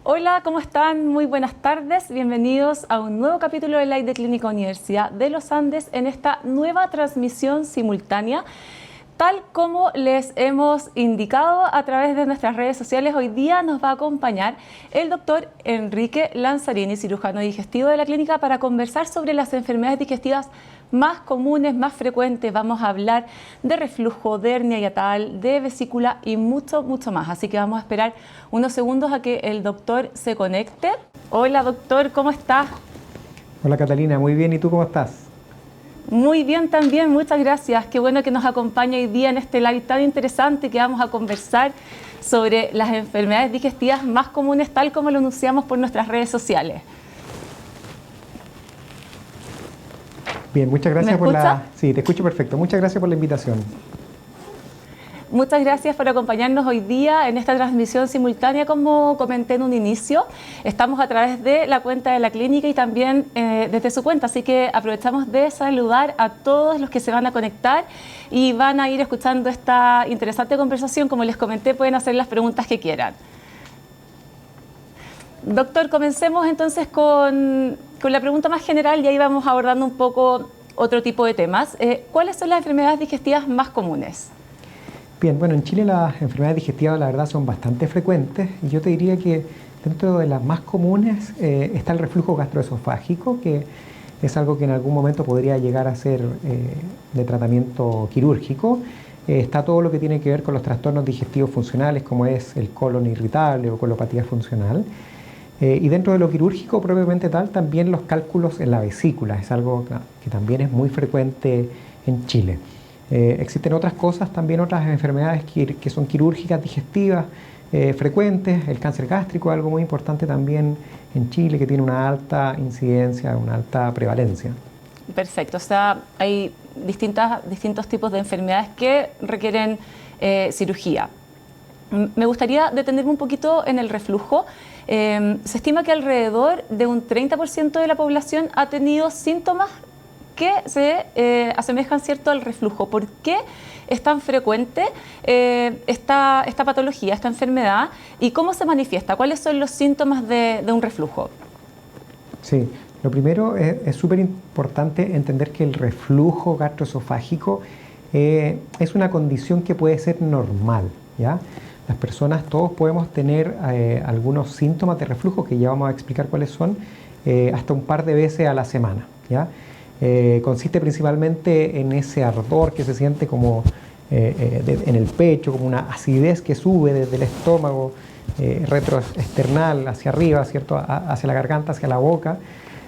Hola, ¿cómo están? Muy buenas tardes. Bienvenidos a un nuevo capítulo de Live de Clínica Universidad de los Andes en esta nueva transmisión simultánea. Tal como les hemos indicado a través de nuestras redes sociales, hoy día nos va a acompañar el doctor Enrique Lanzarini, cirujano digestivo de la clínica, para conversar sobre las enfermedades digestivas más comunes, más frecuentes. Vamos a hablar de reflujo, de hernia hiatal, de vesícula y mucho más. Así que vamos a esperar unos segundos a que el doctor se conecte. Hola doctor, ¿cómo está? Hola Catalina, muy bien. ¿Y tú cómo estás? Muy bien también, muchas gracias. Qué bueno que nos acompañe hoy día en este live tan interesante que vamos a conversar sobre las enfermedades digestivas más comunes, tal como lo anunciamos por nuestras redes sociales. Bien, muchas gracias por la... Sí, te escucho perfecto. Muchas gracias por la invitación. Muchas gracias por acompañarnos hoy día en esta transmisión simultánea. Como comenté en un inicio, estamos a través de la cuenta de la clínica y también desde su cuenta, así que aprovechamos de saludar a todos los que se van a conectar y van a ir escuchando esta interesante conversación. Como les comenté, pueden hacer las preguntas que quieran. Doctor, comencemos entonces con la pregunta más general y ahí vamos abordando un poco otro tipo de temas. ¿Cuáles son las enfermedades digestivas más comunes? Bien, bueno, en Chile las enfermedades digestivas la verdad son bastante frecuentes y yo te diría que dentro de las más comunes está el reflujo gastroesofágico, que es algo que en algún momento podría llegar a ser de tratamiento quirúrgico. Está todo lo que tiene que ver con los trastornos digestivos funcionales, como es el colon irritable o colopatía funcional. Y dentro de lo quirúrgico propiamente tal, también los cálculos en la vesícula, es algo que también es muy frecuente en Chile. Existen otras cosas, también otras enfermedades que son quirúrgicas, digestivas, frecuentes. El cáncer gástrico es algo muy importante también en Chile, que tiene una alta incidencia, una alta prevalencia. Perfecto, o sea, hay distintos tipos de enfermedades que requieren cirugía. Me gustaría detenerme un poquito en el reflujo. Se estima que alrededor de un 30% de la población ha tenido síntomas que se asemejan, ¿cierto?, al reflujo. ¿Por qué es tan frecuente esta patología, esta enfermedad? ¿Y cómo se manifiesta? ¿Cuáles son los síntomas de un reflujo? Sí, lo primero es súper importante entender que el reflujo gastroesofágico es una condición que puede ser normal, ¿ya? Las personas, todos podemos tener algunos síntomas de reflujo, que ya vamos a explicar cuáles son, hasta un par de veces a la semana, ¿ya? Consiste principalmente en ese ardor que se siente como en el pecho, como una acidez que sube desde el estómago retroesternal hacia arriba, ¿cierto? Hacia la garganta, hacia la boca.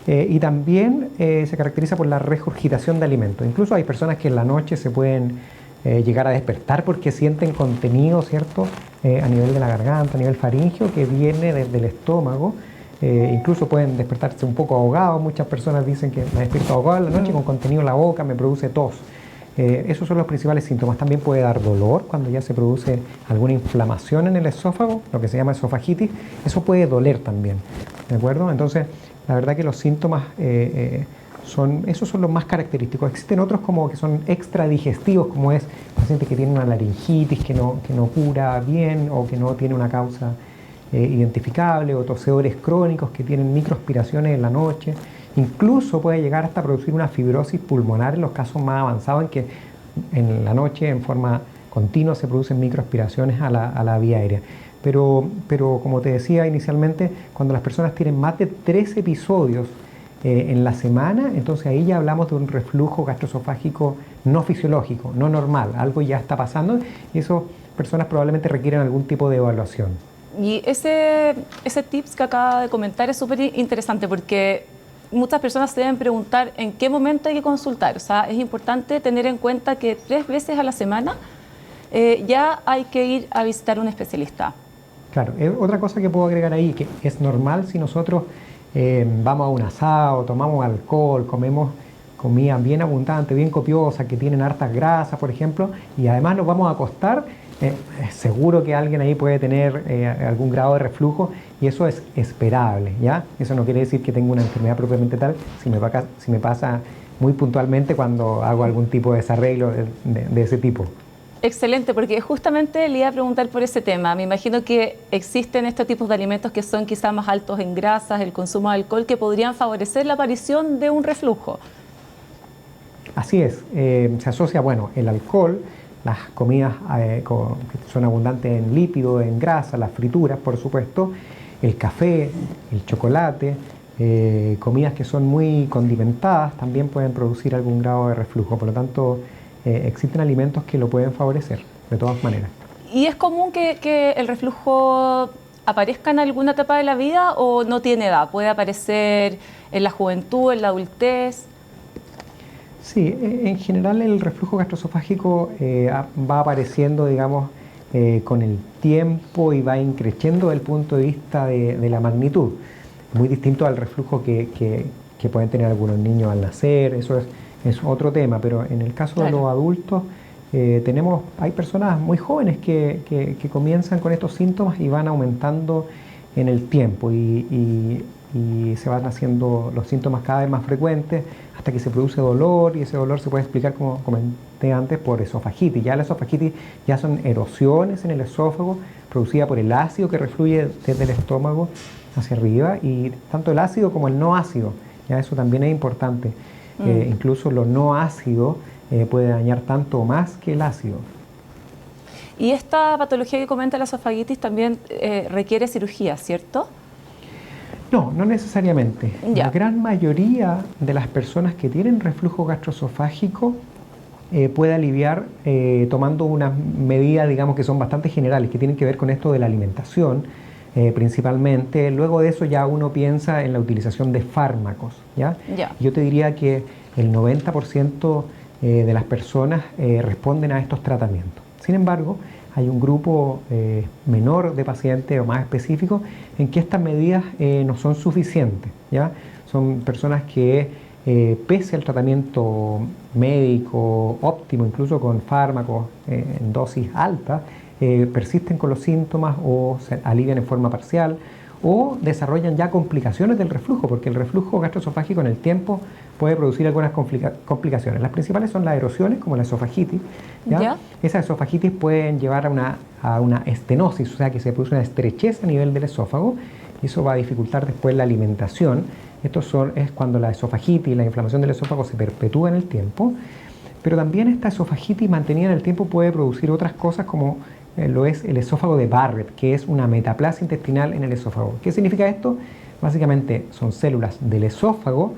Y también se caracteriza por la regurgitación de alimentos. Incluso hay personas que en la noche se pueden llegar a despertar porque sienten contenido, ¿cierto? A nivel de la garganta, a nivel faríngeo, que viene desde el estómago. Incluso pueden despertarse un poco ahogados. Muchas personas dicen que me despierto ahogado en la noche con contenido en la boca, me produce tos. Esos son los principales síntomas. También puede dar dolor cuando ya se produce alguna inflamación en el esófago, lo que se llama esofagitis. Eso puede doler también, ¿de acuerdo? Entonces, la verdad que los síntomas esos son los más característicos. Existen otros como que son extradigestivos, como es paciente que tiene una laringitis que no cura bien o que no tiene una causa identificable, o tosedores crónicos que tienen microaspiraciones en la noche. Incluso puede llegar hasta producir una fibrosis pulmonar en los casos más avanzados, en que en la noche en forma continua se producen microaspiraciones a la vía aérea. Pero como te decía inicialmente, cuando las personas tienen más de 3 episodios en la semana, entonces ahí ya hablamos de un reflujo gastroesofágico no fisiológico, no normal. Algo ya está pasando y esas personas probablemente requieren algún tipo de evaluación. Y ese tips que acaba de comentar es súper interesante porque muchas personas se deben preguntar en qué momento hay que consultar. O sea, es importante tener en cuenta que 3 veces a la semana ya hay que ir a visitar a un especialista. Claro, otra cosa que puedo agregar ahí, que es normal si nosotros vamos a un asado, tomamos alcohol, comemos comida bien abundante, bien copiosa, que tienen hartas grasas, por ejemplo, y además nos vamos a acostar, seguro que alguien ahí puede tener algún grado de reflujo y eso es esperable, ¿ya? Eso no quiere decir que tenga una enfermedad propiamente tal, si me pasa muy puntualmente cuando hago algún tipo de desarreglo de ese tipo. Excelente, porque justamente le iba a preguntar por ese tema. Me imagino que existen estos tipos de alimentos que son quizás más altos en grasas, el consumo de alcohol, que podrían favorecer la aparición de un reflujo. Así es, se asocia, bueno, el alcohol, las comidas que son abundantes en lípido, en grasa, las frituras, por supuesto, el café, el chocolate, comidas que son muy condimentadas también pueden producir algún grado de reflujo. Por lo tanto, existen alimentos que lo pueden favorecer, de todas maneras. ¿Y es común que el reflujo aparezca en alguna etapa de la vida o no tiene edad? ¿Puede aparecer en la juventud, en la adultez? Sí, en general el reflujo gastroesofágico va apareciendo, digamos, con el tiempo y va increciendo desde el punto de vista de la magnitud. Muy distinto al reflujo que pueden tener algunos niños al nacer, eso es otro tema, pero en el caso de los adultos hay personas muy jóvenes que comienzan con estos síntomas y van aumentando en el tiempo y se van haciendo los síntomas cada vez más frecuentes hasta que se produce dolor y ese dolor se puede explicar, como comenté antes, por esofagitis. Ya la esofagitis ya son erosiones en el esófago producidas por el ácido que refluye desde el estómago hacia arriba y tanto el ácido como el no ácido, ya eso también es importante. Incluso lo no ácido puede dañar tanto o más que el ácido. Y esta patología que comenta la esofagitis también requiere cirugía, ¿cierto? No, no necesariamente. Ya. La gran mayoría de las personas que tienen reflujo gastroesofágico puede aliviar tomando unas medidas, digamos, que son bastante generales, que tienen que ver con esto de la alimentación, principalmente. Luego de eso ya uno piensa en la utilización de fármacos, ¿ya? Ya. Yo te diría que el 90% de las personas responden a estos tratamientos. Sin embargo, hay un grupo menor de pacientes o más específico en que estas medidas no son suficientes, ¿ya? Son personas que pese al tratamiento médico óptimo, incluso con fármacos en dosis altas, persisten con los síntomas o se alivian en forma parcial o desarrollan ya complicaciones del reflujo, porque el reflujo gastroesofágico en el tiempo puede producir algunas complicaciones. Las principales son las erosiones, como la esofagitis. ¿Ya? Esas esofagitis pueden llevar a una estenosis, o sea que se produce una estrechez a nivel del esófago y eso va a dificultar después la alimentación. Es cuando la esofagitis, la inflamación del esófago se perpetúa en el tiempo, pero también esta esofagitis mantenida en el tiempo puede producir otras cosas como lo es el esófago de Barrett, que es una metaplasia intestinal en el esófago. ¿Qué significa esto? Básicamente son células del esófago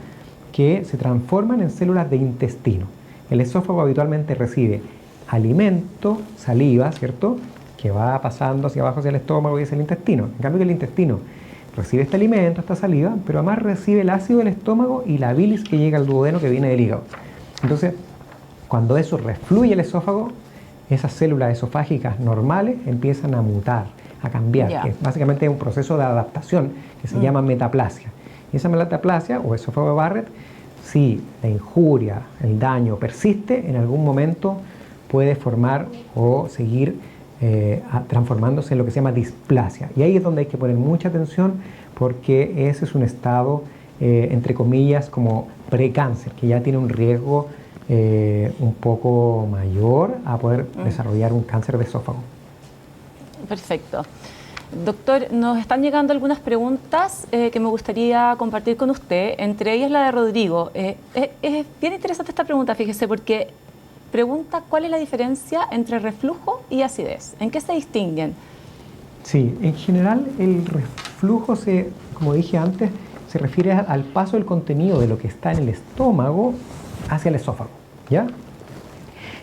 que se transforman en células de intestino. El esófago habitualmente recibe alimento, saliva, ¿cierto?, que va pasando hacia abajo hacia el estómago y hacia el intestino. En cambio, el intestino recibe este alimento, esta saliva, pero además recibe el ácido del estómago y la bilis que llega al duodeno que viene del hígado. Entonces, cuando eso refluye el esófago, esas células esofágicas normales empiezan a mutar, a cambiar, que básicamente es un proceso de adaptación que se llama metaplasia. Y esa metaplasia o esófago de Barrett, si la injuria, el daño persiste, en algún momento puede formar o seguir transformándose en lo que se llama displasia. Y ahí es donde hay que poner mucha atención porque ese es un estado, entre comillas, como precáncer, que ya tiene un riesgo un poco mayor a poder desarrollar un cáncer de esófago. Perfecto. Doctor, nos están llegando algunas preguntas que me gustaría compartir con usted, entre ellas la de Rodrigo. Es bien interesante esta pregunta, fíjese, porque pregunta cuál es la diferencia entre reflujo y acidez. ¿En qué se distinguen? Sí, en general el reflujo, como dije antes, se refiere al paso del contenido de lo que está en el estómago hacia el esófago, ¿ya?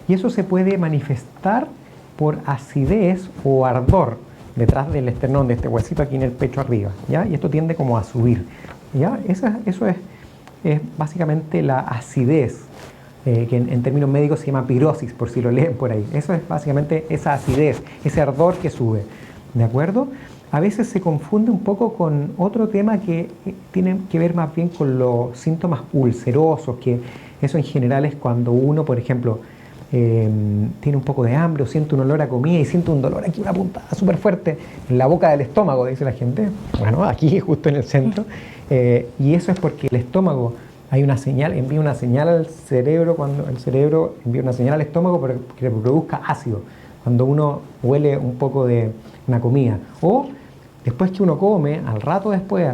Y eso se puede manifestar por acidez o ardor detrás del esternón, de este huesito aquí en el pecho arriba, ¿ya? Y esto tiende como a subir, ¿ya? Eso es básicamente la acidez, que en términos médicos se llama pirosis, por si lo leen por ahí. Eso es básicamente esa acidez, ese ardor que sube, ¿de acuerdo? A veces se confunde un poco con otro tema que tiene que ver más bien con los síntomas ulcerosos, que eso en general es cuando uno, por ejemplo, tiene un poco de hambre o siente un olor a comida y siente un dolor aquí, una puntada súper fuerte en la boca del estómago, dice la gente. Bueno, aquí justo en el centro. Y eso es porque el estómago, hay una señal, envía una señal al cerebro, cuando el cerebro envía una señal al estómago para que produzca ácido, cuando uno huele un poco de una comida. O después que uno come, al rato después,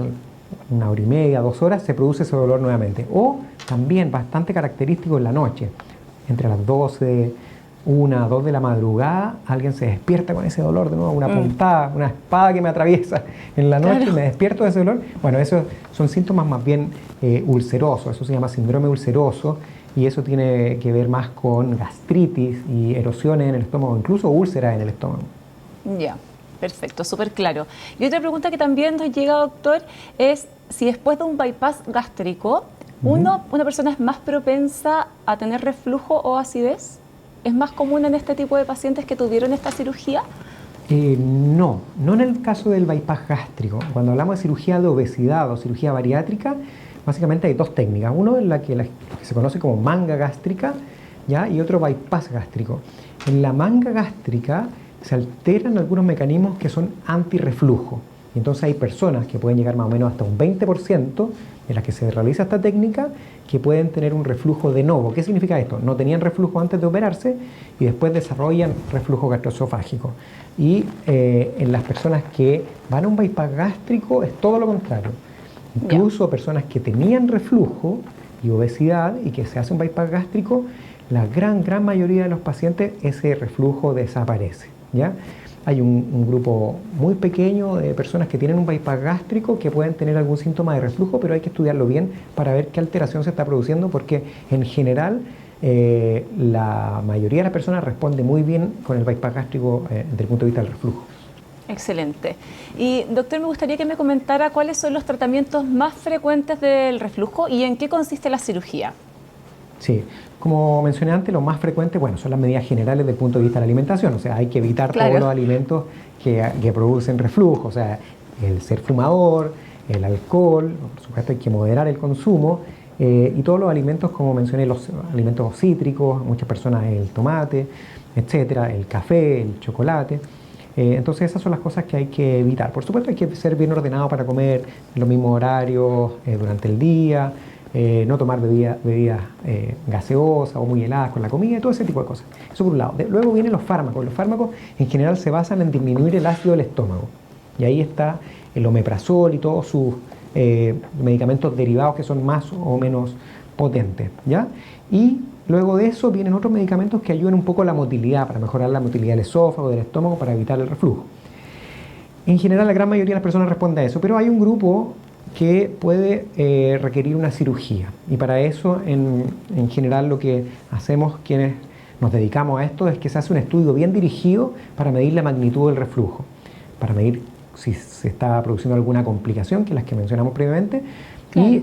una hora y media, 2 horas, se produce ese dolor nuevamente. O también bastante característico en la noche, entre las 12, 1, 2 de la madrugada, alguien se despierta con ese dolor de nuevo, una puntada, una espada que me atraviesa en la noche y me despierto de ese dolor. Bueno, esos son síntomas más bien ulcerosos, eso se llama síndrome ulceroso y eso tiene que ver más con gastritis y erosiones en el estómago, incluso úlceras en el estómago. Ya, perfecto, súper claro. Y otra pregunta que también nos llega, doctor, es si después de un bypass gástrico, una persona es más propensa a tener reflujo o acidez. ¿Es más común en este tipo de pacientes que tuvieron esta cirugía? No en el caso del bypass gástrico. Cuando hablamos de cirugía de obesidad o cirugía bariátrica, básicamente hay 2 técnicas. Uno es la que se conoce como manga gástrica, ¿ya? Y otro bypass gástrico. En la manga gástrica se alteran algunos mecanismos que son antirreflujo. Entonces hay personas que pueden llegar más o menos hasta un 20% en las que se realiza esta técnica que pueden tener un reflujo de novo. ¿Qué significa esto? No tenían reflujo antes de operarse y después desarrollan reflujo gastroesofágico. Y en las personas que van a un bypass gástrico es todo lo contrario. Incluso personas que tenían reflujo y obesidad y que se hace un bypass gástrico, la gran mayoría de los pacientes ese reflujo desaparece, ¿ya? Hay un grupo muy pequeño de personas que tienen un bypass gástrico que pueden tener algún síntoma de reflujo, pero hay que estudiarlo bien para ver qué alteración se está produciendo, porque en general la mayoría de las personas responde muy bien con el bypass gástrico desde el punto de vista del reflujo. Excelente. Y doctor, me gustaría que me comentara cuáles son los tratamientos más frecuentes del reflujo y en qué consiste la cirugía. Sí, como mencioné antes, lo más frecuente, bueno, son las medidas generales desde el punto de vista de la alimentación, o sea, hay que evitar todos los alimentos que producen reflujo, o sea, el ser fumador, el alcohol, por supuesto hay que moderar el consumo, y todos los alimentos, como mencioné, los alimentos cítricos, muchas personas el tomate, etcétera, el café, el chocolate. Entonces esas son las cosas que hay que evitar. Por supuesto hay que ser bien ordenado para comer en los mismos horarios durante el día, no tomar bebidas gaseosas o muy heladas con la comida, todo ese tipo de cosas. Eso por un lado. Luego vienen los fármacos. Los fármacos en general se basan en disminuir el ácido del estómago. Y ahí está el omeprazol y todos sus medicamentos derivados que son más o menos potentes, ¿ya? Y luego de eso vienen otros medicamentos que ayudan un poco a la motilidad, para mejorar la motilidad del esófago, del estómago, para evitar el reflujo. En general la gran mayoría de las personas responde a eso, pero hay un grupo que puede requerir una cirugía. Y para eso, en general, lo que hacemos quienes nos dedicamos a esto es que se hace un estudio bien dirigido para medir la magnitud del reflujo, para medir si se está produciendo alguna complicación, que es las que mencionamos previamente, y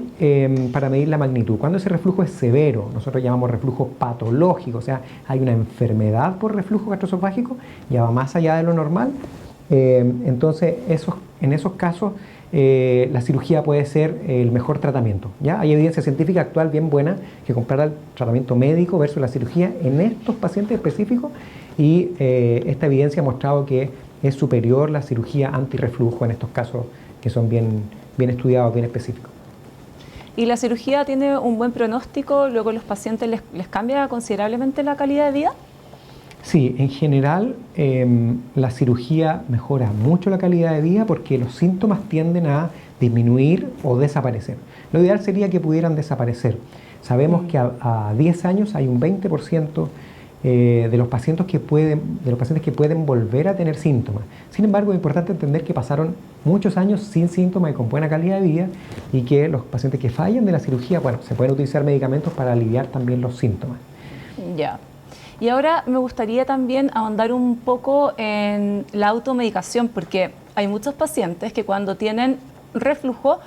para medir la magnitud. Cuando ese reflujo es severo, nosotros llamamos reflujo patológico, o sea, hay una enfermedad por reflujo gastroesofágico, ya va más allá de lo normal, entonces en esos casos la cirugía puede ser el mejor tratamiento, ¿ya? Hay evidencia científica actual bien buena que compara el tratamiento médico versus la cirugía en estos pacientes específicos y esta evidencia ha mostrado que es superior la cirugía antirreflujo en estos casos que son bien estudiados, bien específicos. ¿Y la cirugía tiene un buen pronóstico? ¿Luego a los pacientes les cambia considerablemente la calidad de vida? Sí, en general la cirugía mejora mucho la calidad de vida porque los síntomas tienden a disminuir o desaparecer. Lo ideal sería que pudieran desaparecer. Sabemos que a 10 años hay un 20% de los pacientes que pueden volver a tener síntomas. Sin embargo, es importante entender que pasaron muchos años sin síntomas y con buena calidad de vida y que los pacientes que fallan de la cirugía, bueno, se pueden utilizar medicamentos para aliviar también los síntomas. Ya. Y ahora me gustaría también ahondar un poco en la automedicación, porque hay muchos pacientes que cuando tienen reflujo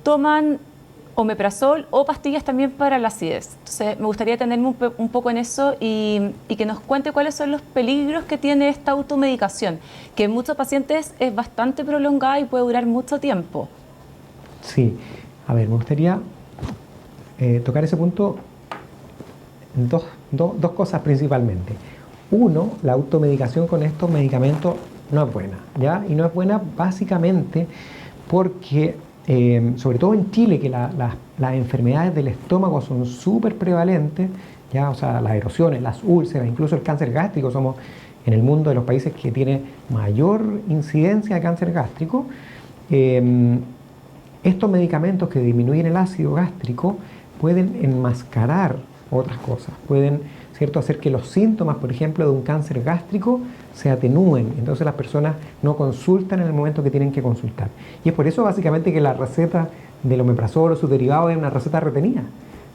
toman omeprazol o pastillas también para la acidez. Entonces me gustaría detenerme un poco en eso y que nos cuente cuáles son los peligros que tiene esta automedicación, que en muchos pacientes es bastante prolongada y puede durar mucho tiempo. Sí, a ver, me gustaría tocar ese punto en dos cosas principalmente. Uno, la automedicación con estos medicamentos no es buena, ¿ya? Y no es buena básicamente porque sobre todo en Chile, que las enfermedades del estómago son súper prevalentes, ya, o sea, las erosiones, las úlceras, incluso el cáncer gástrico, somos en el mundo de los países que tiene mayor incidencia de cáncer gástrico. Estos medicamentos que disminuyen el ácido gástrico pueden enmascarar otras cosas, pueden, ¿cierto?, hacer que los síntomas, por ejemplo, de un cáncer gástrico se atenúen. Entonces las personas no consultan en el momento que tienen que consultar. Y es por eso básicamente que la receta del omeprazol o sus derivados es una receta retenida,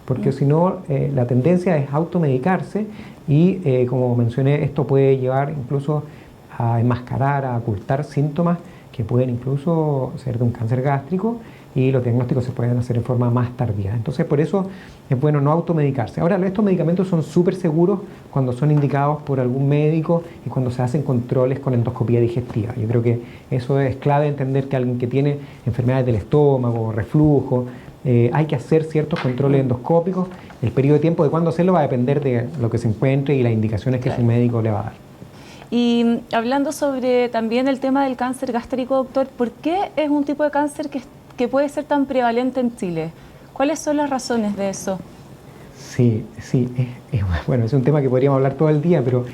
porque si no, la tendencia es automedicarse y, como mencioné, esto puede llevar incluso a enmascarar, a ocultar síntomas que pueden incluso ser de un cáncer gástrico, y los diagnósticos se pueden hacer en forma más tardía. Entonces, por eso es bueno no automedicarse. Ahora, estos medicamentos son súper seguros cuando son indicados por algún médico y cuando se hacen controles con endoscopía digestiva. Yo creo que eso es clave, entender que alguien que tiene enfermedades del estómago, reflujo, hay que hacer ciertos controles endoscópicos. El periodo de tiempo de cuándo hacerlo va a depender de lo que se encuentre y las indicaciones que su médico le va a dar. Y hablando sobre también el tema del cáncer gástrico, doctor, ¿por qué es un tipo de cáncer que puede ser tan prevalente en Chile? ¿Cuáles son las razones de eso? Sí, bueno, es un tema que podríamos hablar todo el día, pero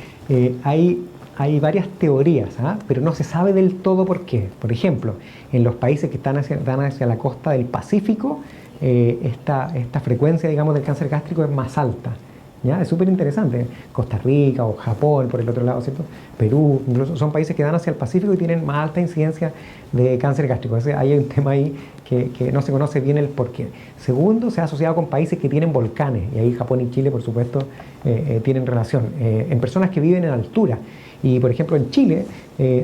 hay varias teorías, pero no se sabe del todo por qué. Por ejemplo, en los países que están hacia la costa del Pacífico, esta frecuencia, digamos, del cáncer gástrico es más alta. ¿Ya? Es súper interesante. Costa Rica o Japón, por el otro lado, ¿cierto? Perú, incluso son países que dan hacia el Pacífico y tienen más alta incidencia de cáncer gástrico. Hay un tema ahí que no se conoce bien el porqué. Segundo, se ha asociado con países que tienen volcanes, y ahí Japón y Chile, por supuesto, tienen relación. En personas que viven en altura. Y, por ejemplo, en Chile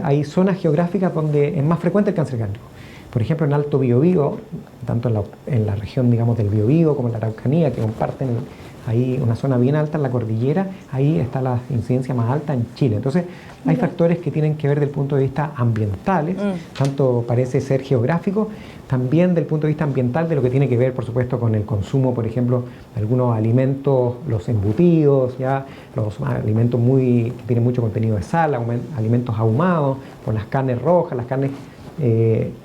hay zonas geográficas donde es más frecuente el cáncer gástrico. Por ejemplo, en Alto Biobío, tanto en la región, digamos, del Biobío como en la Araucanía, que comparten ahí una zona bien alta en la cordillera, ahí está la incidencia más alta en Chile. Entonces, hay factores que tienen que ver desde el punto de vista ambientales, tanto parece ser geográfico, también del punto de vista ambiental, de lo que tiene que ver, por supuesto, con el consumo, por ejemplo, de algunos alimentos, los embutidos, ya los alimentos que tienen mucho contenido de sal, alimentos ahumados, por las carnes rojas, las carnes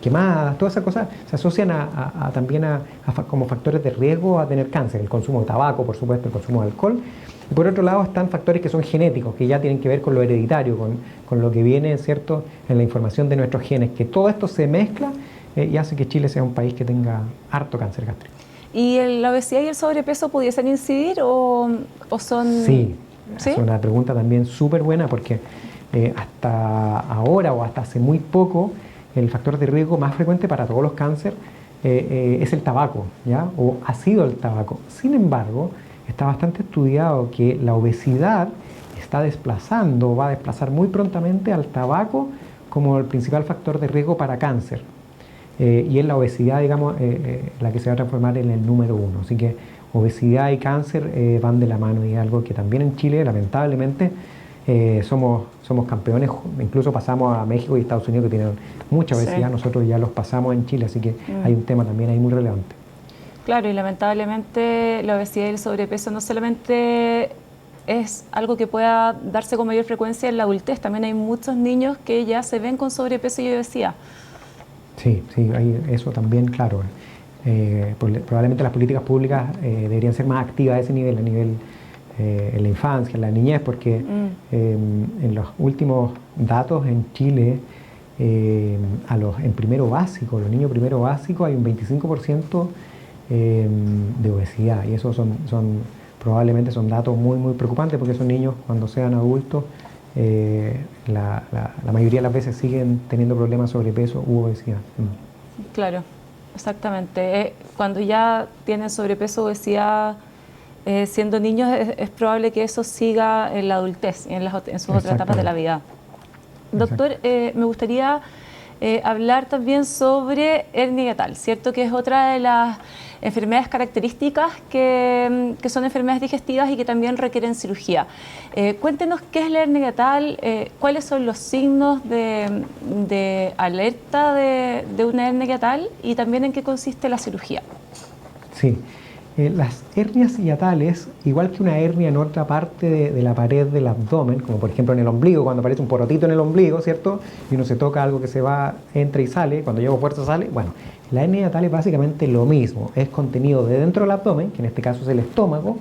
quemadas, todas esas cosas se asocian también como factores de riesgo a tener cáncer. El consumo de tabaco, por supuesto, el consumo de alcohol. Y por otro lado están factores que son genéticos, que ya tienen que ver con lo hereditario, con lo que viene, ¿cierto?, en la información de nuestros genes, que todo esto se mezcla y hace que Chile sea un país que tenga harto cáncer gástrico. ¿Y la obesidad y el sobrepeso pudiesen incidir o son...? Sí, es una pregunta también súper buena, porque hasta ahora o hasta hace muy poco el factor de riesgo más frecuente para todos los cánceres es el tabaco, ¿ya? O ha sido el tabaco. Sin embargo, está bastante estudiado que la obesidad va a desplazar muy prontamente al tabaco como el principal factor de riesgo para cáncer. Y es la obesidad, digamos, la que se va a transformar en el número 1. Así que obesidad y cáncer van de la mano, y es algo que también en Chile, lamentablemente, somos campeones. Incluso pasamos a México y Estados Unidos, que tienen mucha obesidad. Nosotros ya los pasamos en Chile, así que hay un tema también ahí muy relevante. Claro, y lamentablemente la obesidad y el sobrepeso no solamente es algo que pueda darse con mayor frecuencia en la adultez, también hay muchos niños que ya se ven con sobrepeso y obesidad. Sí, eso también, claro. Probablemente las políticas públicas deberían ser más activas a ese nivel, en la infancia, en la niñez, porque en los últimos datos en Chile, en primero básico, los niños primero básico, hay un 25% de obesidad, y esos probablemente son datos muy, muy preocupantes, porque esos niños, cuando sean adultos, la mayoría de las veces siguen teniendo problemas de sobrepeso u obesidad. Claro, exactamente. Cuando ya tienen sobrepeso o obesidad siendo niños, es probable que eso siga en la adultez y en sus otras etapas de la vida. Doctor, me gustaría hablar también sobre hernia hiatal, ¿cierto? Que es otra de las enfermedades características que son enfermedades digestivas y que también requieren cirugía. Cuéntenos qué es la hernia hiatal, cuáles son los signos de alerta de una hernia hiatal y también en qué consiste la cirugía. Sí, Las hernias hiatales, igual que una hernia en otra parte de la pared del abdomen, como por ejemplo en el ombligo, cuando aparece un porotito en el ombligo, ¿cierto? Y uno se toca algo que se va, entra y sale, cuando llevo fuerza sale. Bueno, la hernia hiatal es básicamente lo mismo, es contenido de dentro del abdomen, que en este caso es el estómago,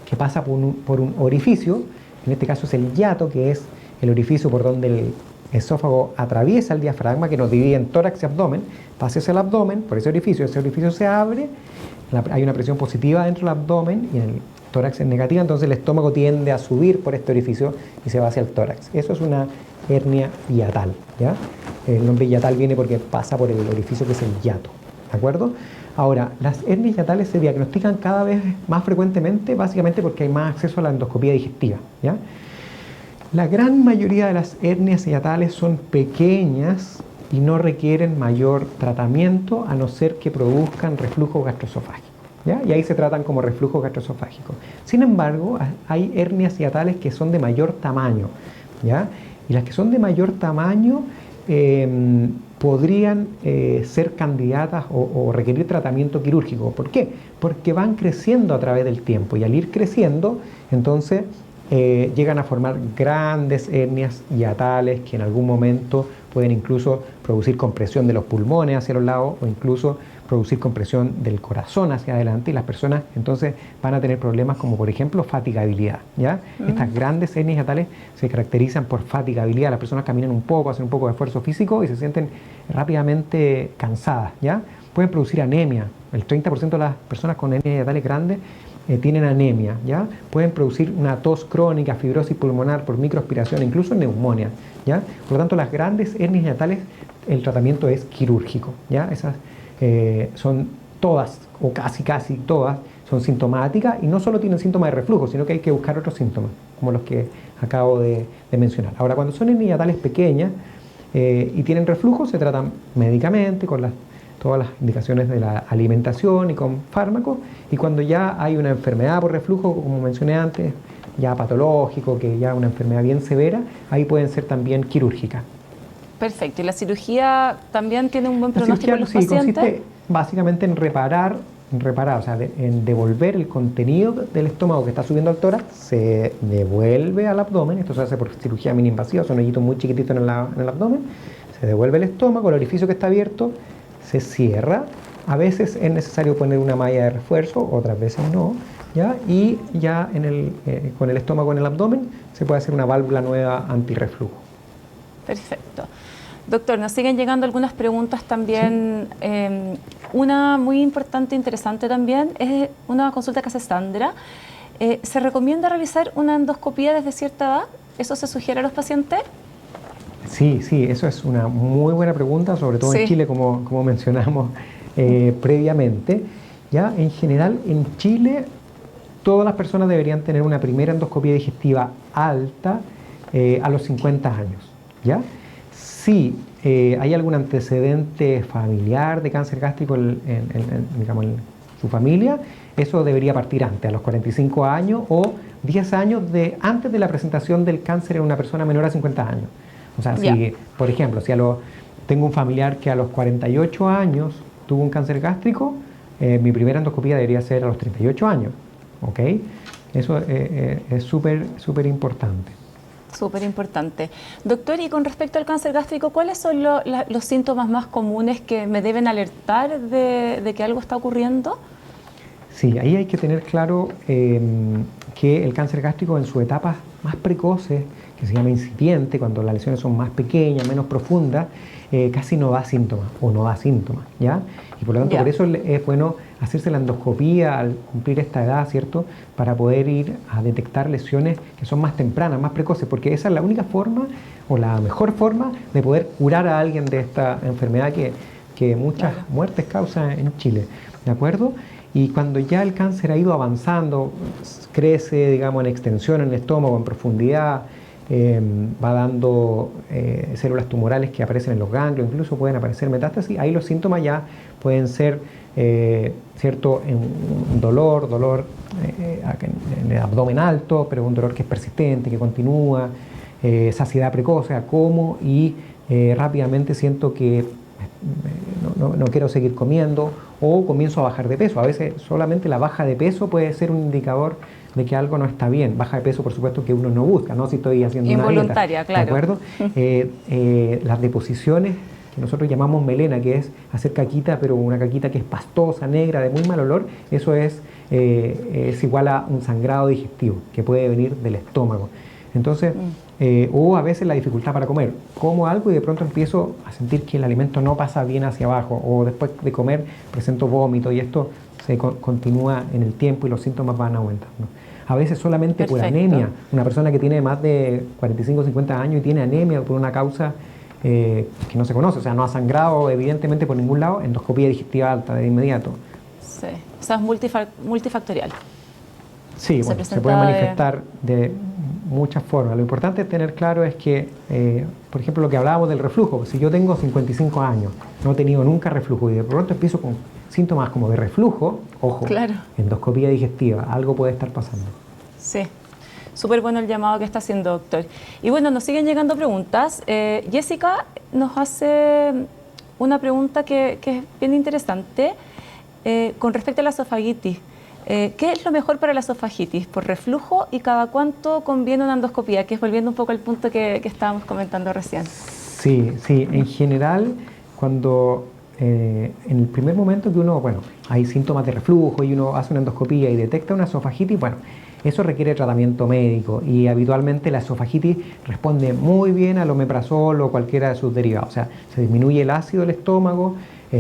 que pasa por un orificio, en este caso es el hiato, que es el orificio por donde el esófago atraviesa el diafragma, que nos divide en tórax y abdomen, pasa hacia el abdomen, por ese orificio se abre, hay una presión positiva dentro del abdomen y en el tórax es negativa, entonces el estómago tiende a subir por este orificio y se va hacia el tórax. Eso es una hernia hiatal, ¿ya? El nombre hiatal viene porque pasa por el orificio que es el hiato, ¿de acuerdo? Ahora, las hernias hiatales se diagnostican cada vez más frecuentemente, básicamente porque hay más acceso a la endoscopía digestiva, ¿ya? La gran mayoría de las hernias hiatales son pequeñas y no requieren mayor tratamiento a no ser que produzcan reflujo gastroesofágico, ¿ya? Y ahí se tratan como reflujo gastroesofágico. Sin embargo, hay hernias hiatales que son de mayor tamaño, ¿ya? Y las que son de mayor tamaño podrían ser candidatas o requerir tratamiento quirúrgico. ¿Por qué? Porque van creciendo a través del tiempo y al ir creciendo, entonces llegan a formar grandes hernias hiatales que en algún momento pueden incluso producir compresión de los pulmones hacia los lados o incluso producir compresión del corazón hacia adelante y las personas entonces van a tener problemas como por ejemplo fatigabilidad, ¿ya? Estas grandes hernias hiatales se caracterizan por fatigabilidad, las personas caminan un poco, hacen un poco de esfuerzo físico y se sienten rápidamente cansadas, ¿ya? Pueden producir anemia, el 30% de las personas con hernias hiatales grandes tienen anemia, ¿ya? Pueden producir una tos crónica, fibrosis pulmonar por microaspiración, incluso neumonía, ¿ya? Por lo tanto, las grandes hernias hiatales, el tratamiento es quirúrgico, ¿ya? Esas son todas, o casi todas, son sintomáticas y no solo tienen síntomas de reflujo, sino que hay que buscar otros síntomas, como los que acabo de mencionar. Ahora, cuando son hernias hiatales pequeñas y tienen reflujo, se tratan médicamente con todas las indicaciones de la alimentación y con fármacos, y cuando ya hay una enfermedad por reflujo, como mencioné antes, ya patológico, que ya una enfermedad bien severa, ahí pueden ser también quirúrgicas. Perfecto. ¿Y la cirugía también tiene un buen pronóstico en los pacientes? Consiste básicamente en reparar, o sea, en devolver el contenido del estómago que está subiendo al tórax, se devuelve al abdomen, esto se hace por cirugía mini invasiva, son hoyitos muy chiquititos en el abdomen, se devuelve el estómago, el orificio que está abierto, se cierra, a veces es necesario poner una malla de refuerzo, otras veces no, ¿ya? Y ya con el estómago en el abdomen se puede hacer una válvula nueva antirreflujo. Perfecto. Doctor, nos siguen llegando algunas preguntas también. Sí. Una muy importante e interesante también es una consulta que hace Sandra. ¿Se recomienda realizar una endoscopía desde cierta edad? ¿Eso se sugiere a los pacientes? Sí, eso es una muy buena pregunta, sobre todo en Chile, como mencionamos previamente. Ya, en general, en Chile, todas las personas deberían tener una primera endoscopía digestiva alta a los 50 años. ¿Ya? Si hay algún antecedente familiar de cáncer gástrico digamos, en su familia, eso debería partir antes, a los 45 años o 10 años antes de la presentación del cáncer en una persona menor a 50 años. O sea, si, por ejemplo, tengo un familiar que a los 48 años tuvo un cáncer gástrico, mi primera endoscopía debería ser a los 38 años. ¿Ok? Eso es súper importante. Súper importante. Doctor, y con respecto al cáncer gástrico, ¿cuáles son los síntomas más comunes que me deben alertar de que algo está ocurriendo? Sí, ahí hay que tener claro que el cáncer gástrico en sus etapas más precoces, que se llama incipiente, cuando las lesiones son más pequeñas, menos profundas, casi no da síntomas o no da síntomas, ¿ya? Y por lo tanto, por eso es bueno hacerse la endoscopía al cumplir esta edad, ¿cierto? Para poder ir a detectar lesiones que son más tempranas, más precoces, porque esa es la única forma o la mejor forma de poder curar a alguien de esta enfermedad que muchas muertes causa en Chile, ¿de acuerdo? Y cuando ya el cáncer ha ido avanzando, crece, digamos, en extensión en el estómago, en profundidad, va dando células tumorales que aparecen en los ganglios, incluso pueden aparecer metástasis, ahí los síntomas ya pueden ser, ¿cierto?, un dolor en el abdomen alto, pero un dolor que es persistente, que continúa, saciedad precoz, o sea, como y rápidamente siento que no quiero seguir comiendo, o comienzo a bajar de peso. A veces solamente la baja de peso puede ser un indicador de que algo no está bien. Baja de peso, por supuesto, que uno no busca, ¿no? Si estoy haciendo una dieta. Involuntaria, claro. ¿De acuerdo? Las deposiciones que nosotros llamamos melena, que es hacer caquita, pero una caquita que es pastosa, negra, de muy mal olor, eso es igual a un sangrado digestivo que puede venir del estómago. Entonces, o a veces la dificultad para comer. Como algo y de pronto empiezo a sentir que el alimento no pasa bien hacia abajo, o después de comer presento vómito, y esto se continúa en el tiempo y los síntomas van aumentando. A veces solamente por anemia. Una persona que tiene más de 45 o 50 años y tiene anemia por una causa que no se conoce, o sea, no ha sangrado evidentemente por ningún lado, endoscopía digestiva alta de inmediato. Sí, o sea, es multifactorial. Sí, bueno, se puede manifestar de muchas formas. Lo importante es tener claro es que, por ejemplo, lo que hablábamos del reflujo, si yo tengo 55 años, no he tenido nunca reflujo y de pronto empiezo con síntomas como de reflujo, ojo, claro, endoscopía digestiva, algo puede estar pasando. Sí, súper bueno el llamado que está haciendo, doctor. Y bueno, nos siguen llegando preguntas. Jessica nos hace una pregunta que es bien interesante con respecto a la esofagitis. ¿Qué es lo mejor para la esofagitis por reflujo y cada cuánto conviene una endoscopía? Que es volviendo un poco al punto que estábamos comentando recién. Sí, en general, cuando en el primer momento que uno, hay síntomas de reflujo y uno hace una endoscopía y detecta una esofagitis, eso requiere tratamiento médico y habitualmente la esofagitis responde muy bien al omeprazol o cualquiera de sus derivados. O sea, se disminuye el ácido del estómago,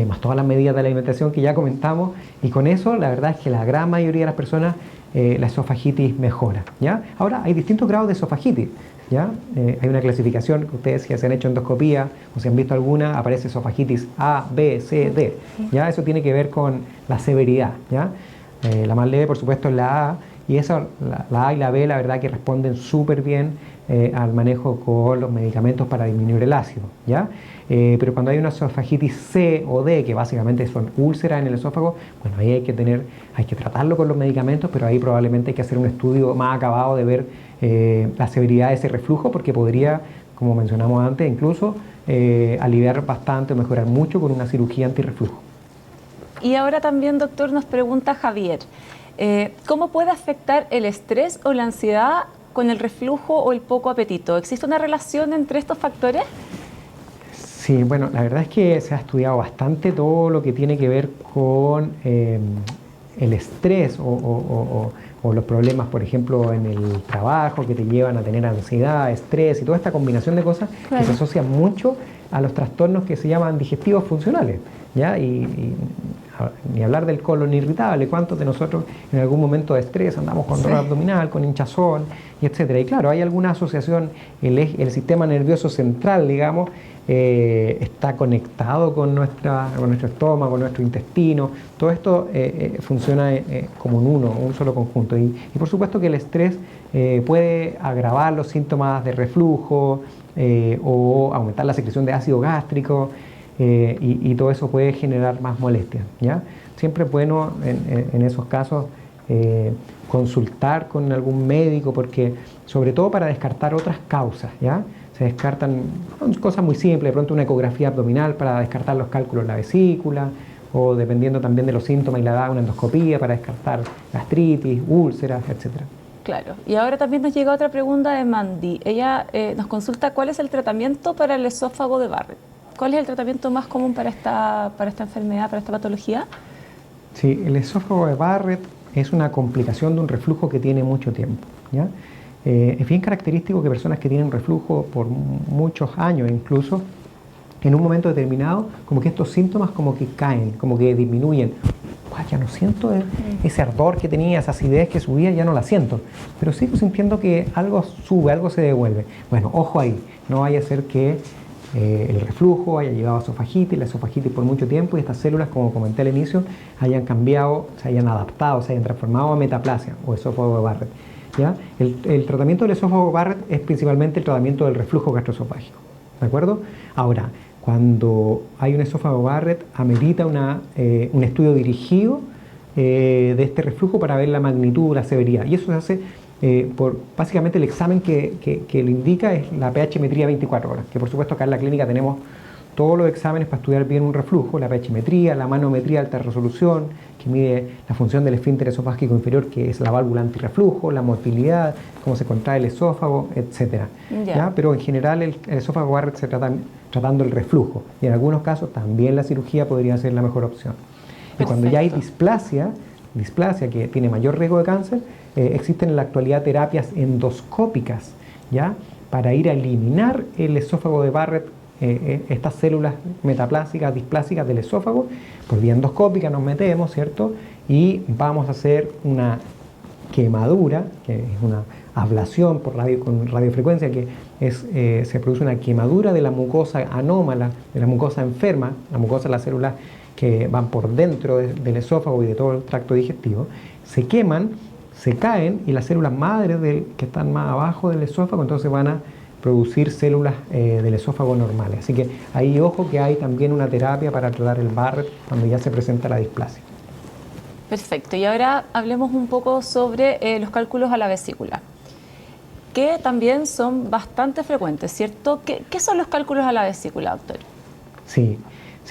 más todas las medidas de la alimentación que ya comentamos, y con eso la verdad es que la gran mayoría de las personas la esofagitis mejora, ¿ya? Ahora, hay distintos grados de esofagitis, ¿ya? Hay una clasificación que ustedes, si se han hecho endoscopía o si han visto alguna, aparece esofagitis A, B, C, D, ¿ya? Eso tiene que ver con la severidad, ¿ya? La más leve, por supuesto, es la A, y esa, la A y la B, la verdad que responden súper bien al manejo con los medicamentos para disminuir el ácido, ¿ya? Pero cuando hay una esofagitis C o D, que básicamente son úlceras en el esófago, ahí hay que tratarlo con los medicamentos, pero ahí probablemente hay que hacer un estudio más acabado de ver la severidad de ese reflujo, porque podría, como mencionamos antes, incluso aliviar bastante o mejorar mucho con una cirugía antirreflujo. Y ahora también, doctor, nos pregunta Javier, ¿cómo puede afectar el estrés o la ansiedad con el reflujo o el poco apetito? ¿Existe una relación entre estos factores? Sí, la verdad es que se ha estudiado bastante todo lo que tiene que ver con el estrés o los problemas, por ejemplo, en el trabajo que te llevan a tener ansiedad, estrés y toda esta combinación de cosas que se asocian mucho a los trastornos que se llaman digestivos funcionales, ¿ya? Ni hablar del colon irritable, cuántos de nosotros en algún momento de estrés andamos con dolor abdominal, con hinchazón, y etcétera. Y claro, hay alguna asociación, el sistema nervioso central, digamos, está conectado con nuestro estómago, con nuestro intestino. Todo esto funciona como un solo conjunto. Y por supuesto que el estrés puede agravar los síntomas de reflujo o aumentar la secreción de ácido gástrico. Y todo eso puede generar más molestias, ¿ya? Siempre es bueno en esos casos consultar con algún médico, porque sobre todo para descartar otras causas, ¿ya? Se descartan cosas muy simples, de pronto una ecografía abdominal para descartar los cálculos en la vesícula, o dependiendo también de los síntomas y la edad, una endoscopía para descartar gastritis, úlceras, etcétera. Claro. Y ahora también nos llega otra pregunta de Mandy. Ella nos consulta cuál es el tratamiento para el esófago de Barrett. ¿Cuál es el tratamiento más común para esta enfermedad, para esta patología? Sí, el esófago de Barrett es una complicación de un reflujo que tiene mucho tiempo, ¿ya? Es bien característico que personas que tienen reflujo por muchos años incluso, en un momento determinado, como que estos síntomas como que caen, como que disminuyen. Ya no siento ese ardor que tenía, esa acidez que subía, ya no la siento, pero sigo sintiendo que algo sube, algo se devuelve. Ojo ahí, no vaya a ser que el reflujo haya llevado a esofagitis, la esofagitis por mucho tiempo, y estas células, como comenté al inicio, hayan cambiado, se hayan adaptado, se hayan transformado a metaplasia o esófago de Barrett, ¿ya? El tratamiento del esófago de Barrett es principalmente el tratamiento del reflujo gastroesofágico, ¿de acuerdo? Ahora, cuando hay un esófago de Barrett, amerita un estudio dirigido de este reflujo para ver la magnitud, la severidad, y eso se hace básicamente el examen que lo indica es la pH-metría 24 horas, que por supuesto acá en la clínica tenemos todos los exámenes para estudiar bien un reflujo, la pH-metría, la manometría de alta resolución, que mide la función del esfínter esofágico inferior, que es la válvula antirreflujo, la motilidad, cómo se contrae el esófago, etc. ¿Ya? Pero en general el esófago Barrett se trata tratando el reflujo, y en algunos casos también la cirugía podría ser la mejor opción. Perfecto. Y cuando ya hay displasia que tiene mayor riesgo de cáncer, existen en la actualidad terapias endoscópicas, ¿ya? Para ir a eliminar el esófago de Barrett, estas células metaplásicas, displásicas del esófago, por vía endoscópica nos metemos, ¿cierto? Y vamos a hacer una quemadura, que es una ablación con radiofrecuencia, que se produce una quemadura de la mucosa anómala, de la mucosa enferma, la mucosa, las células que van por dentro del esófago y de todo el tracto digestivo, se queman, se caen, y las células madres que están más abajo del esófago entonces van a producir células del esófago normales. Así que ahí ojo que hay también una terapia para tratar el Barrett cuando ya se presenta la displasia. Perfecto, y ahora hablemos un poco sobre los cálculos a la vesícula, que también son bastante frecuentes, ¿cierto? ¿Qué son los cálculos a la vesícula, doctor? Sí,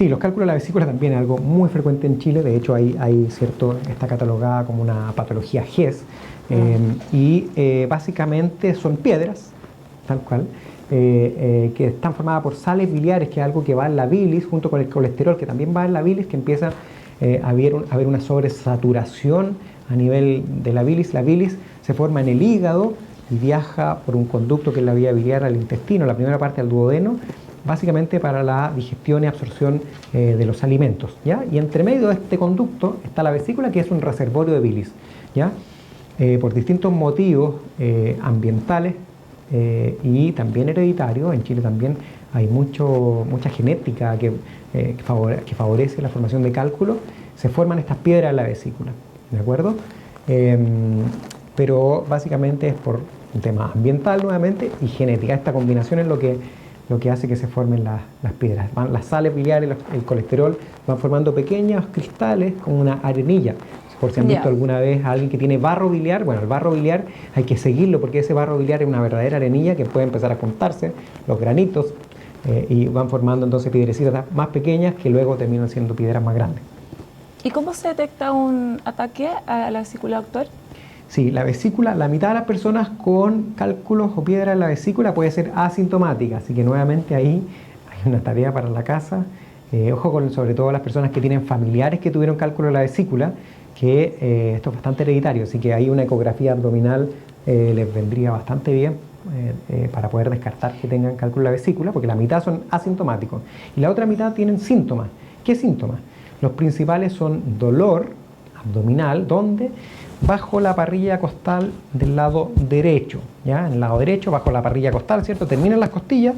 los cálculos a la vesícula también es algo muy frecuente en Chile. De hecho, está catalogada como una patología GES, y básicamente son piedras, tal cual, que están formadas por sales biliares, que es algo que va en la bilis, junto con el colesterol, que también va en la bilis, que empieza a haber una sobresaturación a nivel de la bilis. La bilis se forma en el hígado y viaja por un conducto que es la vía biliar al intestino, la primera parte al duodeno, básicamente para la digestión y absorción de los alimentos, ¿ya? Y entre medio de este conducto está la vesícula, que es un reservorio de bilis, ¿ya? Por distintos motivos ambientales y también hereditarios, en Chile también hay mucha genética que favorece la formación de cálculos, se forman estas piedras en la vesícula, ¿de acuerdo? Pero básicamente es por un tema ambiental nuevamente y genética. Esta combinación es lo que hace que se formen las piedras. Las sales biliares, el colesterol, van formando pequeños cristales como una arenilla. Por si han visto alguna vez a alguien que tiene barro biliar, bueno, el barro biliar hay que seguirlo porque ese barro biliar es una verdadera arenilla que puede empezar a juntarse, los granitos, y van formando entonces piedrecitas más pequeñas que luego terminan siendo piedras más grandes. ¿Y cómo se detecta un ataque a la vesícula, doctor? Sí, la vesícula, la mitad de las personas con cálculos o piedras en la vesícula puede ser asintomática, así que nuevamente ahí hay una tarea para la casa. Ojo con sobre todo las personas que tienen familiares que tuvieron cálculo en la vesícula, que esto es bastante hereditario, así que ahí una ecografía abdominal les vendría bastante bien para poder descartar que tengan cálculo en la vesícula, porque la mitad son asintomáticos y la otra mitad tienen síntomas. ¿Qué síntomas? Los principales son dolor abdominal, donde bajo la parrilla costal del lado derecho, ¿ya? En el lado derecho, bajo la parrilla costal, ¿cierto? Terminan las costillas,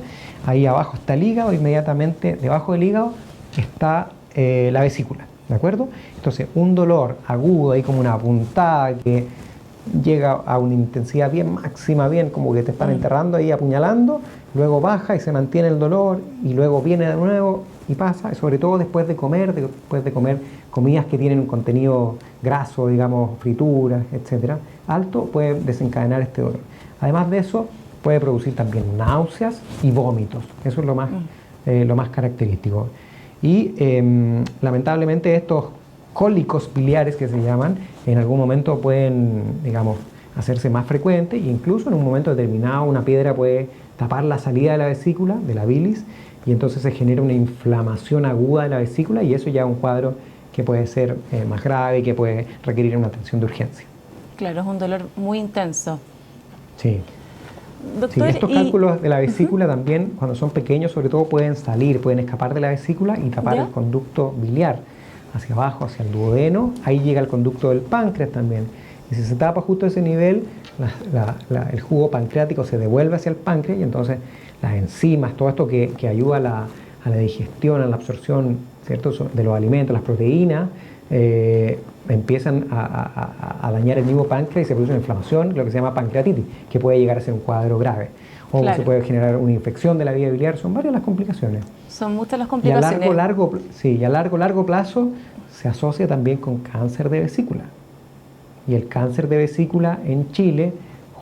ahí abajo está el hígado, inmediatamente debajo del hígado está la vesícula, ¿de acuerdo? Entonces, un dolor agudo, ahí como una puntada que llega a una intensidad bien máxima, bien como que te están enterrando ahí, apuñalando, luego baja y se mantiene el dolor, y luego viene de nuevo y pasa, sobre todo después de comer comidas que tienen un contenido graso, digamos, frituras, etcétera, alto, puede desencadenar este dolor. Además de eso, puede producir también náuseas y vómitos. Eso es lo más característico. Y lamentablemente estos cólicos biliares que se llaman, en algún momento pueden, digamos, hacerse más frecuentes, e incluso en un momento determinado una piedra puede tapar la salida de la vesícula, de la bilis, y entonces se genera una inflamación aguda de la vesícula, y eso ya es un cuadro que puede ser más grave y que puede requerir una atención de urgencia. Claro, es un dolor muy intenso. Sí. Doctor, sí, estos cálculos de la vesícula también, cuando son pequeños, sobre todo pueden escapar de la vesícula y tapar el conducto biliar hacia abajo, hacia el duodeno. Ahí llega el conducto del páncreas también. Y si se tapa justo ese nivel, el jugo pancreático se devuelve hacia el páncreas, y entonces las enzimas, todo esto que ayuda a la digestión, a la absorción, ¿cierto?, de los alimentos, las proteínas, empiezan a dañar el mismo páncreas y se produce una inflamación, lo que se llama pancreatitis, que puede llegar a ser un cuadro grave. O se puede generar una infección de la vía biliar. Son varias las complicaciones. Son muchas las complicaciones. Y a largo plazo se asocia también con cáncer de vesícula. Y el cáncer de vesícula en Chile,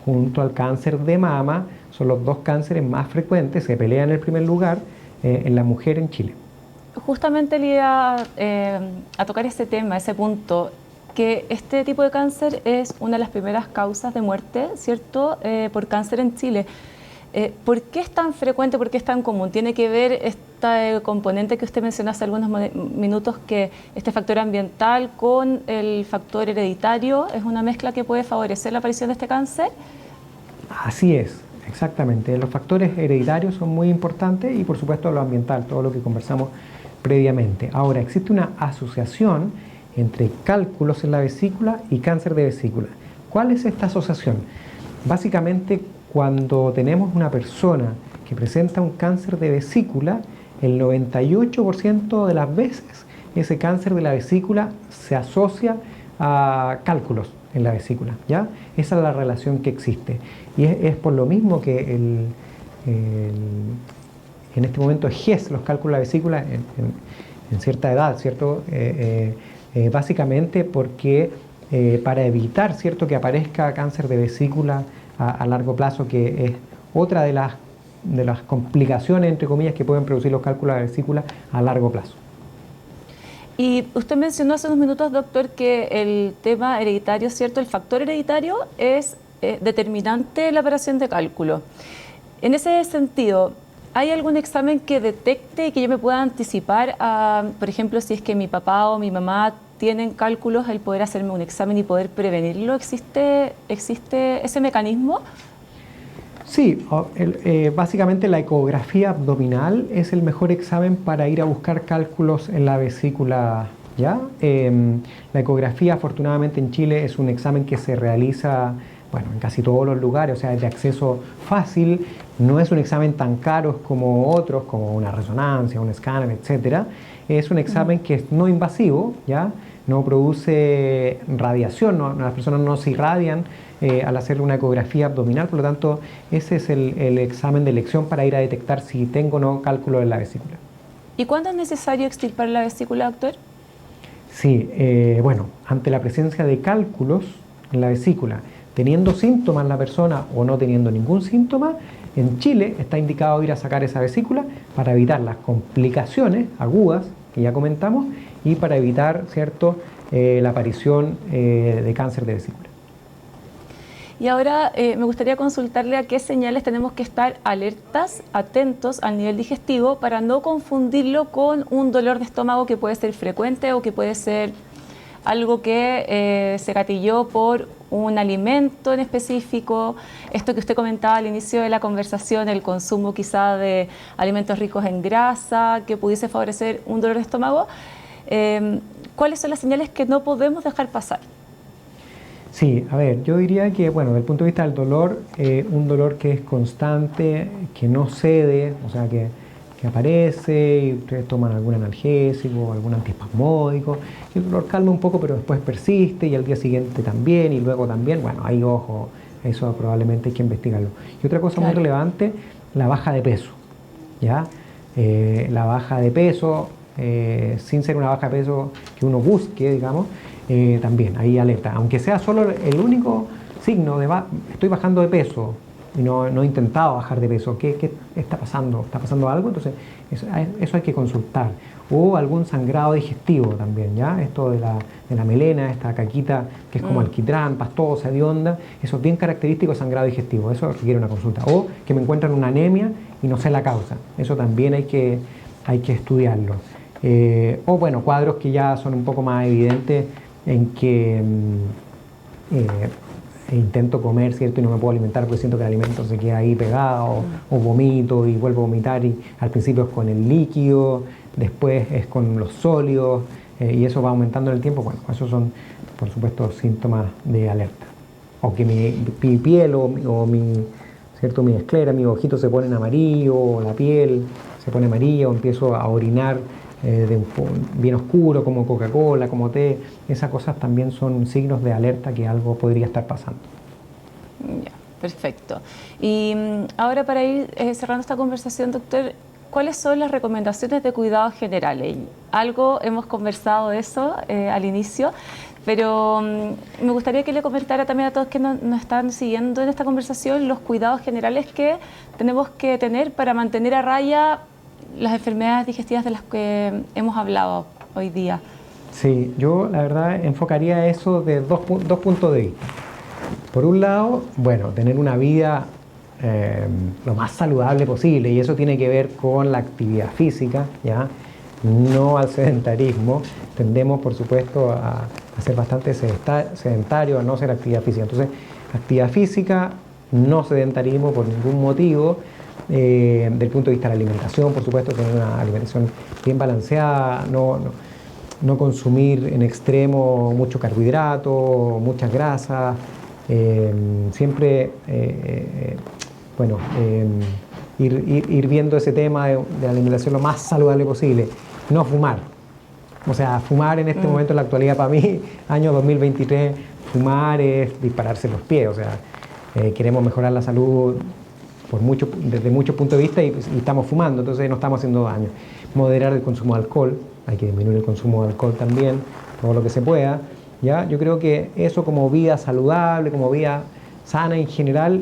junto al cáncer de mama, son los dos cánceres más frecuentes, se pelean en el primer lugar en la mujer en Chile. Justamente le iba a tocar ese tema, ese punto, que este tipo de cáncer es una de las primeras causas de muerte, ¿cierto?, por cáncer en Chile. ¿Por qué es tan frecuente, por qué es tan común? ¿Tiene que ver este componente que usted mencionó hace algunos minutos, que este factor ambiental con el factor hereditario es una mezcla que puede favorecer la aparición de este cáncer? Así es, exactamente. Los factores hereditarios son muy importantes y por supuesto lo ambiental, todo lo que conversamos previamente. Ahora, existe una asociación entre cálculos en la vesícula y cáncer de vesícula. ¿Cuál es esta asociación? Básicamente, cuando tenemos una persona que presenta un cáncer de vesícula, el 98% de las veces ese cáncer de la vesícula se asocia a cálculos en la vesícula, ¿ya? Esa es la relación que existe. Y es por lo mismo que en este momento GES, los cálculos de la vesícula en cierta edad, ¿cierto? Básicamente porque para evitar, ¿cierto?, que aparezca cáncer de vesícula a largo plazo, que es otra de las complicaciones, entre comillas, que pueden producir los cálculos de la vesícula a largo plazo. Y usted mencionó hace unos minutos, doctor, que el tema hereditario, ¿cierto?, el factor hereditario es determinante en la operación de cálculo. En ese sentido, ¿hay algún examen que detecte y que yo me pueda anticipar a, por ejemplo, si es que mi papá o mi mamá tienen cálculos, el poder hacerme un examen y poder prevenirlo? ¿Existe ese mecanismo? Sí, básicamente la ecografía abdominal es el mejor examen para ir a buscar cálculos en la vesícula, ¿ya? La ecografía, afortunadamente en Chile, es un examen que se realiza, bueno, en casi todos los lugares, o sea, es de acceso fácil, no es un examen tan caro como otros, como una resonancia, un escáner, etc. Es un examen que es no invasivo, ¿ya? No produce radiación, las personas no se irradian al hacer una ecografía abdominal, por lo tanto, ese es el examen de elección para ir a detectar si tengo o no cálculo en la vesícula. ¿Y cuándo es necesario extirpar la vesícula, doctor? Sí, bueno, ante la presencia de cálculos en la vesícula, teniendo síntomas la persona o no teniendo ningún síntoma, en Chile está indicado ir a sacar esa vesícula para evitar las complicaciones agudas que ya comentamos y para evitar, ¿cierto?, la aparición de cáncer de vesícula. Y ahora me gustaría consultarle a qué señales tenemos que estar alertas, atentos al nivel digestivo para no confundirlo con un dolor de estómago que puede ser frecuente o que puede ser algo que se gatilló por un alimento en específico. Esto que usted comentaba al inicio de la conversación, el consumo quizá de alimentos ricos en grasa que pudiese favorecer un dolor de estómago. ¿Cuáles son las señales que no podemos dejar pasar? Sí, a ver, yo diría que, bueno, desde el punto de vista del dolor, un dolor que es constante, que no cede, o sea, que aparece y ustedes toman algún analgésico, algún antiespasmódico, y el dolor calma un poco, pero después persiste y al día siguiente también y luego también, bueno, ahí ojo, eso probablemente hay que investigarlo. Y otra cosa muy relevante, la baja de peso, ¿ya? La baja de peso, sin ser una baja de peso que uno busque, digamos, también, ahí alerta, aunque sea solo el único signo de estoy bajando de peso y no he intentado bajar de peso, ¿qué está pasando? ¿Está pasando algo? Entonces eso hay que consultar. O algún sangrado digestivo también, ¿ya? Esto de la melena, esta caquita que es como alquitrán, pastosa, hedionda, eso es bien característico de sangrado digestivo, eso requiere una consulta. O que me encuentran una anemia y no sé la causa, eso también hay que estudiarlo. O bueno, cuadros que ya son un poco más evidentes en que intento comer, ¿cierto?, y no me puedo alimentar porque siento que el alimento se queda ahí pegado, o vomito y vuelvo a vomitar, y al principio es con el líquido, después es con los sólidos, y eso va aumentando en el tiempo. Bueno, esos son, por supuesto, síntomas de alerta. O que mi piel o ¿cierto?, mi esclera, mis ojitos se ponen amarillo, o la piel se pone amarilla, o empiezo a orinar bien oscuro, como Coca-Cola, como té. Esas cosas también son signos de alerta que algo podría estar pasando. Ya, perfecto. Y ahora, para ir cerrando esta conversación, doctor, ¿cuáles son las recomendaciones de cuidados generales? Algo hemos conversado de eso al inicio, pero me gustaría que le comentara también a todos que nos están siguiendo en esta conversación los cuidados generales que tenemos que tener para mantener a raya las enfermedades digestivas de las que hemos hablado hoy día? Sí, yo la verdad enfocaría eso de dos puntos de vista. Por un lado, bueno, tener una vida lo más saludable posible, y eso tiene que ver con la actividad física, ¿ya? No al sedentarismo. Tendemos, por supuesto, a ser bastante sedentarios, a no hacer actividad física. Entonces, actividad física, no sedentarismo por ningún motivo. Del punto de vista de la alimentación, por supuesto, tener una alimentación bien balanceada, no consumir en extremo mucho carbohidrato, muchas grasas, siempre ir viendo ese tema de la alimentación lo más saludable posible. No fumar. O sea, fumar en este momento, en la actualidad, para mí, año 2023, fumar es dispararse los pies. O sea, queremos mejorar la salud desde muchos puntos de vista y estamos fumando, entonces no estamos haciendo daño. Moderar el consumo de alcohol, hay que disminuir el consumo de alcohol también, todo lo que se pueda. ¿Ya? Yo creo que eso, como vida saludable, como vida sana en general,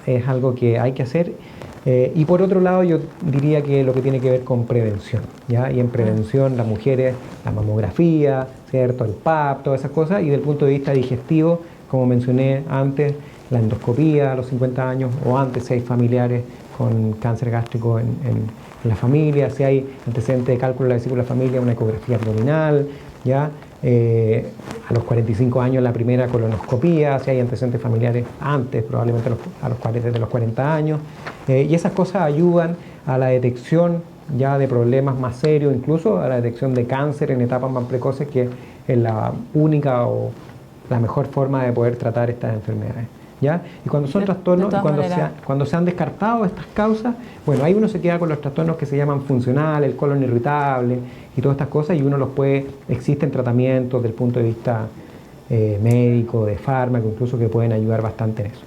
es algo que hay que hacer. Y por otro lado, yo diría que lo que tiene que ver con prevención, ¿ya? Y en prevención, las mujeres, la mamografía, ¿cierto? El PAP, todas esas cosas. Y del punto de vista digestivo, como mencioné antes, la endoscopía a los 50 años o antes, si hay familiares con cáncer gástrico en la familia, si hay antecedentes de cálculo de la vesícula familiar, una ecografía abdominal, ¿ya? A los 45 años la primera colonoscopía, si hay antecedentes familiares antes, probablemente desde los 40 años. Y esas cosas ayudan a la detección ya de problemas más serios, incluso a la detección de cáncer en etapas más precoces, que es la única o la mejor forma de poder tratar estas enfermedades. ¿Ya? Y cuando son trastornos, cuando se han descartado estas causas, bueno, ahí uno se queda con los trastornos que se llaman funcionales, el colon irritable y todas estas cosas, y existen tratamientos desde el punto de vista médico, de fármaco, incluso, que pueden ayudar bastante en eso.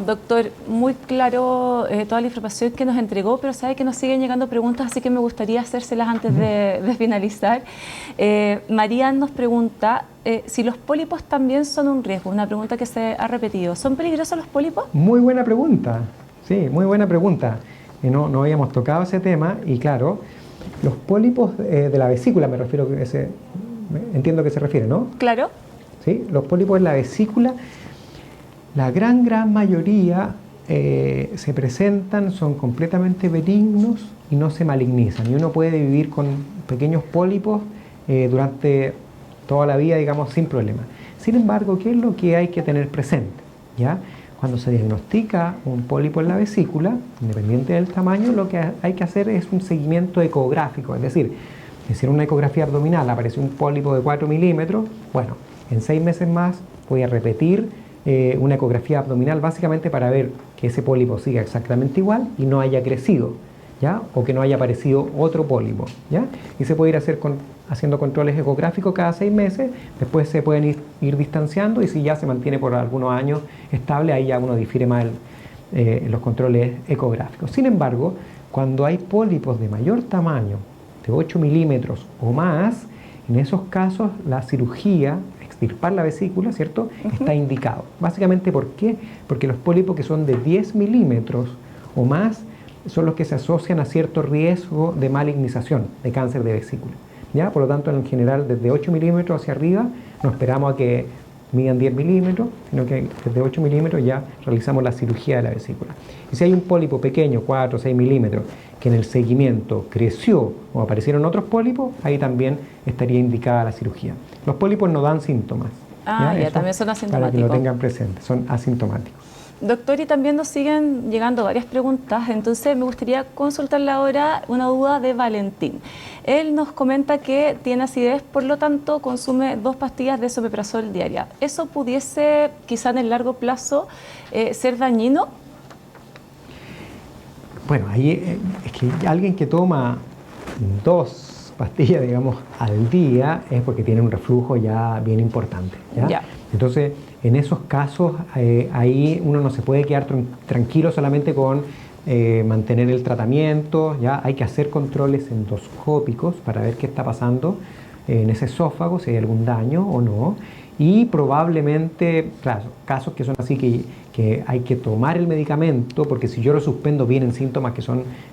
Doctor, muy claro toda la información que nos entregó, pero sabe que nos siguen llegando preguntas, así que me gustaría hacérselas antes de finalizar. María nos pregunta si los pólipos también son un riesgo, una pregunta que se ha repetido. ¿Son peligrosos los pólipos? Muy buena pregunta, sí, muy buena pregunta. No habíamos tocado ese tema, y claro, los pólipos de la vesícula, entiendo que se refiere, ¿no? Claro. Sí, los pólipos en la vesícula, la gran mayoría se presentan, son completamente benignos y no se malignizan. Y uno puede vivir con pequeños pólipos durante toda la vida, digamos, sin problema. Sin embargo, ¿qué es lo que hay que tener presente? ¿Ya? Cuando se diagnostica un pólipo en la vesícula, independiente del tamaño, lo que hay que hacer es un seguimiento ecográfico. Es decir, si hicieron una ecografía abdominal, apareció un pólipo de 4 milímetros, bueno, en 6 meses más voy a repetir una ecografía abdominal, básicamente para ver que ese pólipo siga exactamente igual y no haya crecido, ¿ya? O que no haya aparecido otro pólipo, ¿ya? Y se puede ir haciendo controles ecográficos cada 6 meses, después se pueden ir distanciando, y si ya se mantiene por algunos años estable, ahí ya uno difiere más los controles ecográficos. Sin embargo, cuando hay pólipos de mayor tamaño, de 8 milímetros o más, en esos casos la cirugía, extirpar la vesícula, ¿cierto?, está indicado. Básicamente, ¿por qué? Porque los pólipos que son de 10 milímetros o más son los que se asocian a cierto riesgo de malignización, de cáncer de vesícula, ¿ya? Por lo tanto, en general, desde 8 milímetros hacia arriba, no esperamos a que midan 10 milímetros, sino que desde 8 milímetros ya realizamos la cirugía de la vesícula. Y si hay un pólipo pequeño, 4 o 6 milímetros, que en el seguimiento creció o aparecieron otros pólipos, ahí también estaría indicada la cirugía. Los pólipos no dan síntomas. Ya también son asintomáticos. Para que lo tengan presente, son asintomáticos. Doctor, y también nos siguen llegando varias preguntas, entonces me gustaría consultarle ahora una duda de Valentín. Él nos comenta que tiene acidez, por lo tanto consume 2 pastillas de esomeprazol diaria. ¿Eso pudiese, quizá en el largo plazo, ser dañino? Bueno, ahí es que alguien que toma 2 pastillas, digamos, al día, es porque tiene un reflujo ya bien importante, ¿ya? Entonces, en esos casos, ahí uno no se puede quedar tranquilo solamente con mantener el tratamiento, ¿ya? Hay que hacer controles endoscópicos para ver qué está pasando en ese esófago, si hay algún daño o no. Y probablemente, claro, casos que son así que hay que tomar el medicamento, porque si yo lo suspendo vienen síntomas que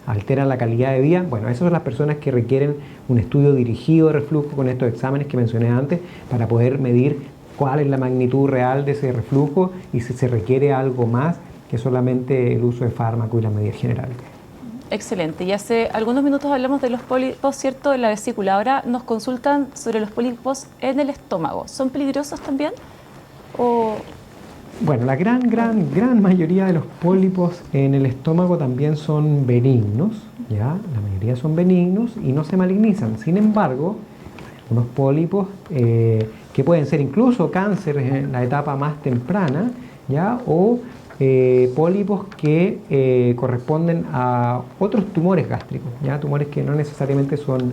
alteran la calidad de vida. Bueno, esas son las personas que requieren un estudio dirigido de reflujo con estos exámenes que mencioné antes para poder medir cuál es la magnitud real de ese reflujo y si se requiere algo más que solamente el uso de fármaco y las medidas generales. Excelente. Y hace algunos minutos hablamos de los pólipos, ¿cierto?, en la vesícula. Ahora nos consultan sobre los pólipos en el estómago. ¿Son peligrosos también? Bueno, la gran mayoría de los pólipos en el estómago también son benignos, ¿ya? La mayoría son benignos y no se malignizan. Sin embargo, hay algunos pólipos que pueden ser incluso cáncer en la etapa más temprana, ¿ya? O pólipos que corresponden a otros tumores gástricos, ¿ya? Tumores que no necesariamente son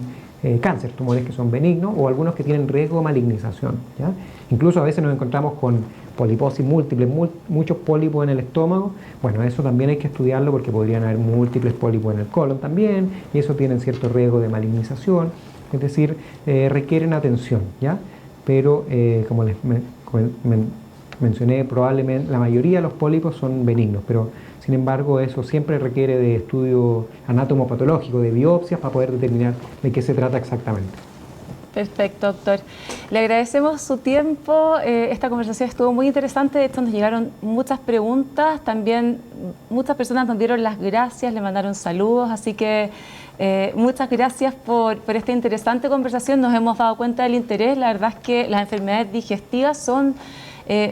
cáncer, tumores que son benignos o algunos que tienen riesgo de malignización, ¿ya? Incluso a veces nos encontramos con poliposis múltiple, muchos pólipos en el estómago. Bueno, eso también hay que estudiarlo porque podrían haber múltiples pólipos en el colon también y eso tiene cierto riesgo de malignización, es decir, requieren atención, ¿ya? Pero como les mencioné, probablemente la mayoría de los pólipos son benignos, pero sin embargo eso siempre requiere de estudio anatomopatológico, de biopsias para poder determinar de qué se trata exactamente. Perfecto, doctor. Le agradecemos su tiempo. Esta conversación estuvo muy interesante. De hecho, nos llegaron muchas preguntas. También muchas personas nos dieron las gracias, le mandaron saludos. Así que muchas gracias por esta interesante conversación. Nos hemos dado cuenta del interés. La verdad es que las enfermedades digestivas son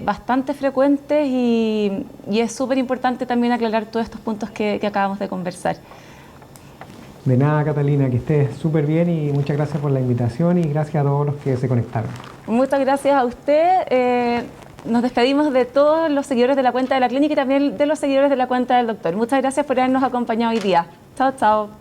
bastante frecuentes y es súper importante también aclarar todos estos puntos que acabamos de conversar. De nada, Catalina, que estés súper bien y muchas gracias por la invitación y gracias a todos los que se conectaron. Muchas gracias a usted. Nos despedimos de todos los seguidores de la cuenta de la clínica y también de los seguidores de la cuenta del doctor. Muchas gracias por habernos acompañado hoy día. Chao, chao.